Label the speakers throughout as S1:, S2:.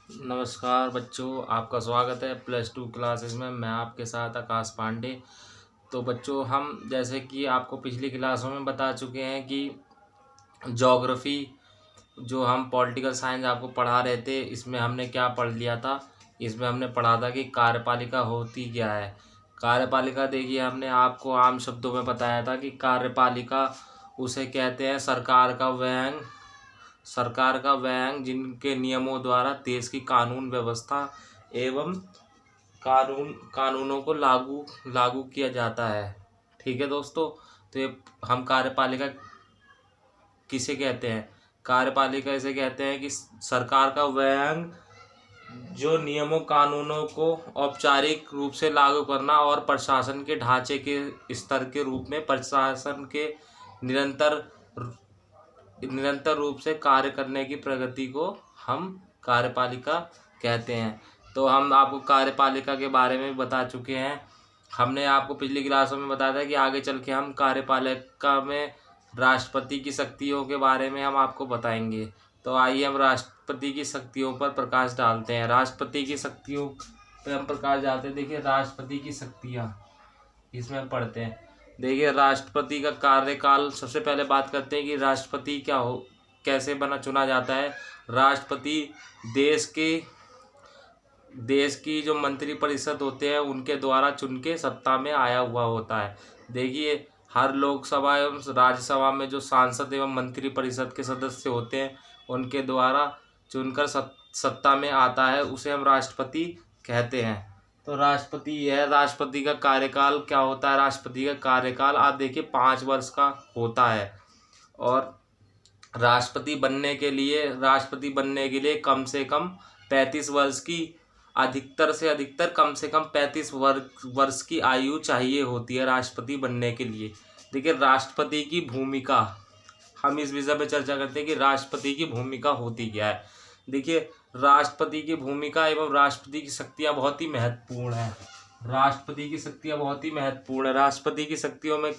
S1: नमस्कार बच्चों, आपका स्वागत है +2 क्लासेस में। मैं आपके साथ आकाश पांडे। तो बच्चों, हम जैसे कि आपको पिछली क्लासों में बता चुके हैं कि ज्योग्राफी जो हम पॉलिटिकल साइंस आपको पढ़ा रहे थे, इसमें हमने क्या पढ़ लिया था। इसमें हमने पढ़ा था कि कार्यपालिका होती क्या है। कार्यपालिका देखिए, हमने आपको आम शब्दों में बताया था कि कार्यपालिका उसे कहते हैं सरकार का व्यंग जिनके नियमों द्वारा देश की कानून व्यवस्था एवं कानूनों को लागू लागू किया जाता है। ठीक है दोस्तों। तो ये हम कार्यपालिका किसे कहते हैं? कार्यपालिका इसे कहते हैं कि सरकार का व्यंग जो नियमों कानूनों को औपचारिक रूप से लागू करना और प्रशासन के ढांचे के स्तर के रूप में प्रशासन के निरंतर निरंतर रूप से कार्य करने की प्रगति को हम कार्यपालिका कहते हैं। तो हम आपको कार्यपालिका के बारे में बता चुके हैं। हमने आपको पिछली क्लासों में बताया था कि आगे चल के हम कार्यपालिका में राष्ट्रपति की शक्तियों के बारे में हम आपको बताएंगे। तो आइए हम राष्ट्रपति की शक्तियों पर प्रकाश डालते हैं। राष्ट्रपति की शक्तियों पर हम प्रकाश डालते हैं। देखिए, राष्ट्रपति की शक्तियाँ इसमें हम पढ़ते हैं। देखिए, राष्ट्रपति का कार्यकाल, सबसे पहले बात करते हैं कि राष्ट्रपति क्या हो, कैसे चुना जाता है। राष्ट्रपति देश की जो मंत्रिपरिषद होते हैं उनके द्वारा चुन के सत्ता में आया हुआ होता है। देखिए, हर लोकसभा एवं राज्यसभा में जो सांसद एवं मंत्रिपरिषद के सदस्य होते हैं उनके द्वारा चुनकर सत्ता में आता है, उसे हम राष्ट्रपति कहते हैं। तो राष्ट्रपति का कार्यकाल क्या होता है? राष्ट्रपति का कार्यकाल आप देखिए 5 वर्ष का होता है। और राष्ट्रपति बनने के लिए कम से कम 35 वर्ष की, अधिकतर से अधिकतर कम से कम 35 वर्ष की आयु चाहिए होती है राष्ट्रपति बनने के लिए। देखिए, राष्ट्रपति की भूमिका, हम इस विषय पर चर्चा करते हैं कि राष्ट्रपति की भूमिका होती क्या है। देखिए, राष्ट्रपति की भूमिका एवं राष्ट्रपति की शक्तियाँ बहुत ही महत्वपूर्ण है। राष्ट्रपति की शक्तियाँ बहुत ही महत्वपूर्ण है। राष्ट्रपति की शक्तियों में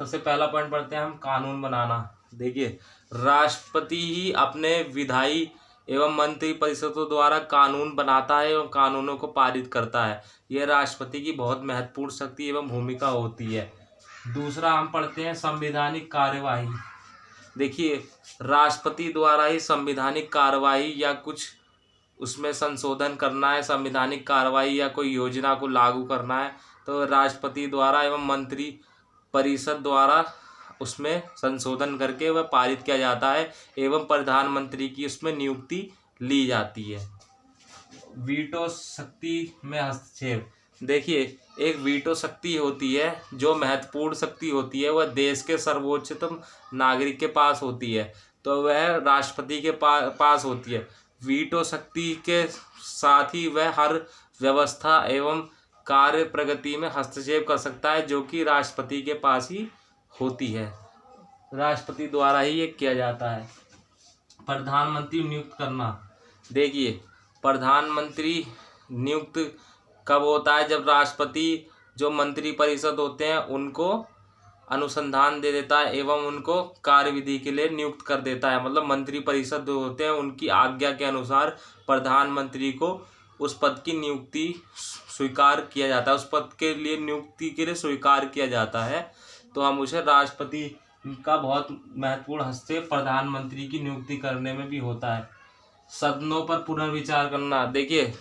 S1: सबसे पहला पॉइंट पढ़ते हैं हम, कानून बनाना। देखिए, राष्ट्रपति ही अपने विधायी एवं मंत्री परिषदों द्वारा कानून बनाता है एवं कानूनों को पारित करता है। यह राष्ट्रपति की बहुत महत्वपूर्ण शक्ति एवं भूमिका होती है। दूसरा हम पढ़ते हैं संवैधानिक कार्यवाही। देखिए, राष्ट्रपति द्वारा ही संवैधानिक कार्यवाही या कुछ उसमें संशोधन करना है, संवैधानिक कार्यवाही या कोई योजना को लागू करना है, तो राष्ट्रपति द्वारा एवं मंत्री परिषद द्वारा उसमें संशोधन करके वह पारित किया जाता है एवं प्रधानमंत्री की उसमें नियुक्ति ली जाती है। वीटो शक्ति में हस्तक्षेप। देखिए, एक वीटो शक्ति होती है जो महत्वपूर्ण शक्ति होती है, वह देश के सर्वोच्चतम नागरिक के पास होती है, तो वह राष्ट्रपति के पास होती है। वीटो शक्ति के साथ ही वह हर व्यवस्था एवं कार्य प्रगति में हस्तक्षेप कर सकता है, जो कि राष्ट्रपति के पास ही होती है। राष्ट्रपति द्वारा ही ये किया जाता है। प्रधानमंत्री नियुक्त करना। देखिए, प्रधानमंत्री नियुक्त कब होता है? जब राष्ट्रपति जो मंत्री परिषद होते हैं उनको अनुसंधान दे देता है एवं उनको कार्यविधि के लिए नियुक्त कर देता है। मतलब मंत्री परिषद जो होते हैं उनकी आज्ञा के अनुसार प्रधानमंत्री को उस पद की नियुक्ति स्वीकार किया जाता है, उस पद के लिए नियुक्ति के लिए स्वीकार किया जाता है। तो हम उसे राष्ट्रपति का बहुत महत्वपूर्ण हस्तक्षेप प्रधानमंत्री की नियुक्ति करने में भी होता है। सदनों पर पुनर्विचार करना। देखिए,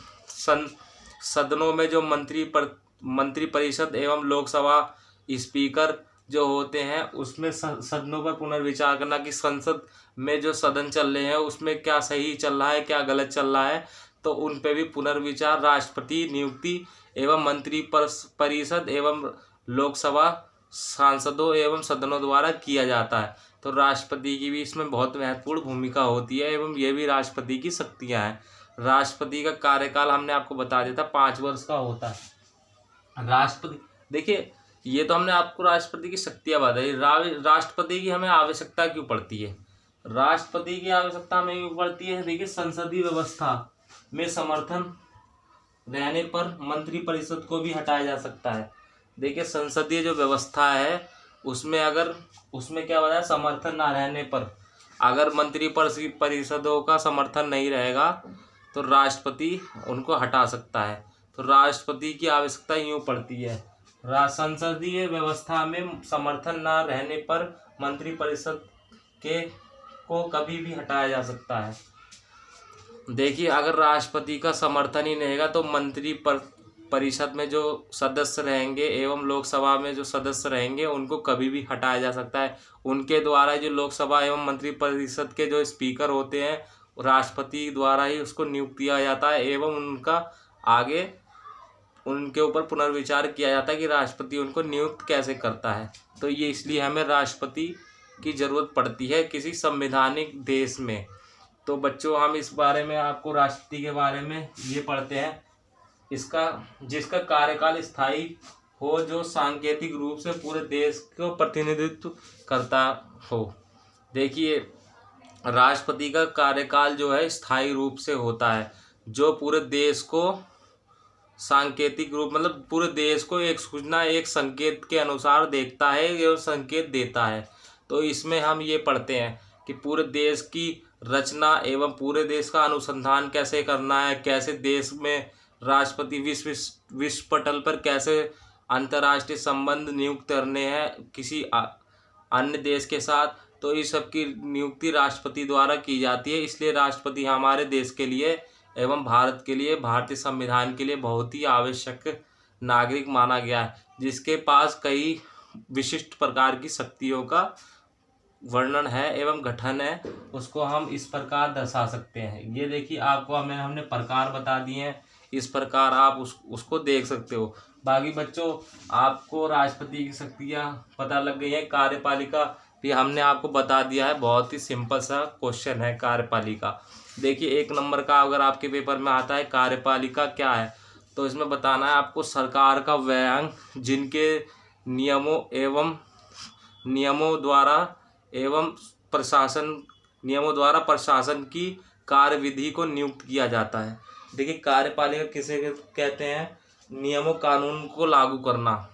S1: सदनों में जो मंत्री परिषद एवं लोकसभा स्पीकर जो होते हैं उसमें सदनों पर पुनर्विचार करना कि संसद में जो सदन चल रहे हैं उसमें क्या सही चल रहा है, क्या गलत चल रहा है, तो उन पे भी पुनर्विचार राष्ट्रपति नियुक्ति एवं मंत्री परिषद एवं लोकसभा सांसदों एवं सदनों द्वारा किया जाता है। तो राष्ट्रपति की भी इसमें बहुत महत्वपूर्ण भूमिका होती है एवं ये भी राष्ट्रपति की शक्तियाँ हैं। राष्ट्रपति का कार्यकाल हमने आपको बता दिया था 5 वर्ष का होता है। राष्ट्रपति, देखिए, ये तो हमने आपको राष्ट्रपति की शक्तियाँ बताई। राष्ट्रपति की हमें आवश्यकता क्यों पड़ती है? राष्ट्रपति की आवश्यकता हमें क्यों पड़ती है? देखिए, संसदीय व्यवस्था में समर्थन रहने पर मंत्रिपरिषद को भी हटाया जा सकता है। देखिए, संसदीय जो व्यवस्था है उसमें क्या बताया, समर्थन ना रहने पर, अगर मंत्री परिषदों का समर्थन नहीं रहेगा तो तो राष्ट्रपति उनको हटा सकता है। तो राष्ट्रपति की आवश्यकता यूँ पड़ती है। संसदीय व्यवस्था में समर्थन न रहने पर मंत्रिपरिषद को कभी भी हटाया जा सकता है। देखिए, अगर राष्ट्रपति का समर्थन ही नहीं रहेगा तो परिषद में जो सदस्य रहेंगे एवं लोकसभा में जो सदस्य रहेंगे उनको कभी भी हटाया जा सकता है। उनके द्वारा जो लोकसभा एवं मंत्रिपरिषद के जो स्पीकर होते हैं राष्ट्रपति द्वारा ही उसको नियुक्त किया जाता है एवं उनका आगे उनके ऊपर पुनर्विचार किया जाता है कि राष्ट्रपति उनको नियुक्त कैसे करता है। तो ये इसलिए हमें राष्ट्रपति की ज़रूरत पड़ती है किसी संवैधानिक देश में। तो बच्चों, हम इस बारे में आपको राष्ट्रपति के बारे में ये पढ़ते हैं, जिसका कार्यकाल स्थायी हो, जो सांकेतिक रूप से पूरे देश को प्रतिनिधित्व करता हो। देखिए, राष्ट्रपति का कार्यकाल जो है स्थायी रूप से होता है, जो पूरे देश को सांकेतिक रूप मतलब पूरे देश को एक सूचना एक संकेत के अनुसार देखता है एवं संकेत देता है। तो इसमें हम ये पढ़ते हैं कि पूरे देश की रचना एवं पूरे देश का अनुसंधान कैसे करना है, कैसे देश में राष्ट्रपति विश्व पटल पर कैसे अंतर्राष्ट्रीय संबंध नियुक्त करने हैं किसी अन्य देश के साथ। तो इस सब की नियुक्ति राष्ट्रपति द्वारा की जाती है। इसलिए राष्ट्रपति हमारे देश के लिए एवं भारत के लिए, भारतीय संविधान के लिए बहुत ही आवश्यक नागरिक माना गया है, जिसके पास कई विशिष्ट प्रकार की शक्तियों का वर्णन है एवं गठन है। उसको हम इस प्रकार दर्शा सकते हैं। ये देखिए, आपको हमने प्रकार बता दिए हैं, इस प्रकार आप उसको देख सकते हो। बाकी बच्चों, आपको राष्ट्रपति की शक्तियाँ पता लग गई है। कार्यपालिका भी हमने आपको बता दिया है, बहुत ही सिंपल सा क्वेश्चन है कार्यपालिका। देखिए, 1 नंबर का अगर आपके पेपर में आता है कार्यपालिका क्या है, तो इसमें बताना है आपको सरकार का व्यय जिनके नियमों द्वारा प्रशासन की कार्यविधि को नियुक्त किया जाता है। देखिए, कार्यपालिका किसे कहते हैं? नियमों कानून को लागू करना,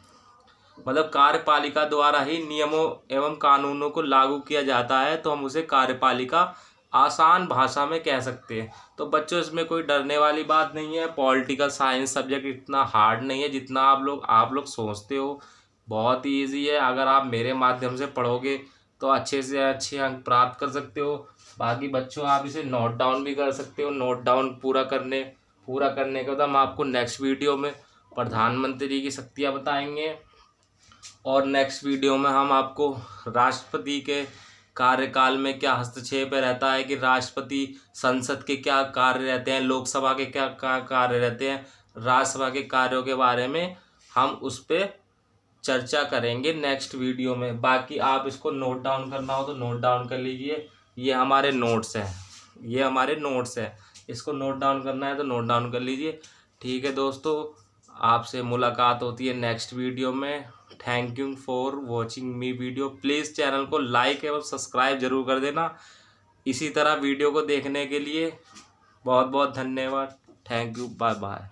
S1: मतलब कार्यपालिका द्वारा ही नियमों एवं कानूनों को लागू किया जाता है, तो हम उसे कार्यपालिका आसान भाषा में कह सकते हैं। तो बच्चों, इसमें कोई डरने वाली बात नहीं है। पॉलिटिकल साइंस सब्जेक्ट इतना हार्ड नहीं है जितना आप लोग सोचते हो। बहुत ही ईजी है। अगर आप मेरे माध्यम से पढ़ोगे तो अच्छे से अच्छे अंक प्राप्त कर सकते हो। बाकी बच्चों, आप इसे नोट डाउन भी कर सकते हो। नोट डाउन पूरा करने के बाद हम आपको नेक्स्ट वीडियो में प्रधानमंत्री की शक्तियाँ बताएंगे, और नेक्स्ट वीडियो में हम आपको राष्ट्रपति के कार्यकाल में क्या हस्तक्षेप रहता है, कि राष्ट्रपति संसद के क्या कार्य रहते हैं, लोकसभा के क्या कार्य रहते हैं, राज्यसभा के कार्यों के बारे में हम उस पर चर्चा करेंगे नेक्स्ट वीडियो में। बाकी आप इसको नोट डाउन करना हो तो नोट डाउन कर लीजिए। ये हमारे नोट्स हैं, इसको नोट डाउन करना है तो नोट डाउन कर लीजिए। ठीक है दोस्तों, आपसे मुलाकात होती है नेक्स्ट वीडियो में। Thank you for watching me video. Please channel को लाइक एवं सब्सक्राइब जरूर कर देना। इसी तरह वीडियो को देखने के लिए बहुत बहुत धन्यवाद। Thank you, bye bye.